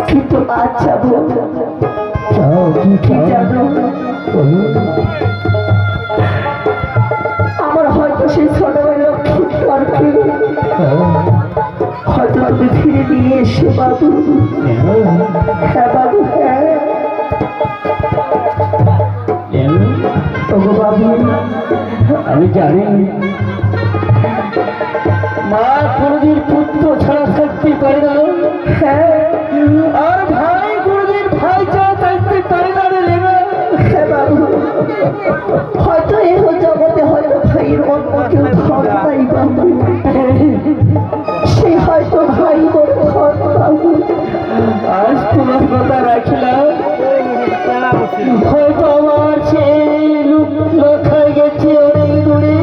কিন্তু আজ যাবো কি জানো, আমার হয়তো সেই ছোটবেলার লক্ষ্মী হয়তো তুমি ফিরে নিয়ে এসে বাবু। হ্যাঁ বাবু, হ্যাঁ বাবু, আমি জানি মা কোনদিন পুত্র ছাড়া থাকতে পারে না। হ্যাঁ আর ভাই কোনদিন ভাই ছাড়া থাকতে পারে না রে লেবা। হ্যাঁ বাবু, হয়তো এ জগতে হয়তো ভাইয়ের অন্য কেউ ধন নাই বাবু, সে হয়তো ভাই বড় ধন বাবু। আজ তোমার কথা রাখলাম, হয়তো আমার সেই লক্ষায় গেছে অনেক দূরে।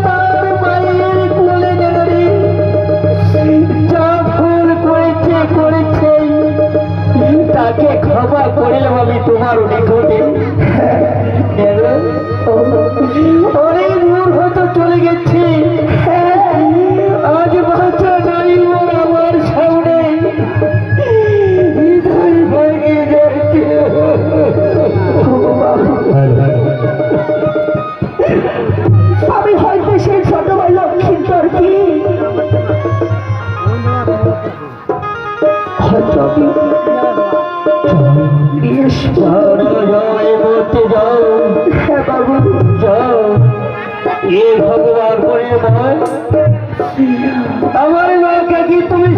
তার মায়ের কোলে নেড়ে যা ভুল করেছে তাকে ক্ষমা করলাম আমি তোমার নিকটে। অনেক দূর হয়তো চলে গেছি, আজ বাচ্চা নাই ওর আমার সামনে। আমি হয়তো সেই ছোটবেলার লক্ষ্মীর তোর কি হয়তো আমি হ্যাঁ বাবু, যাও এ ভগবান করে আমার মাকে কি তুমি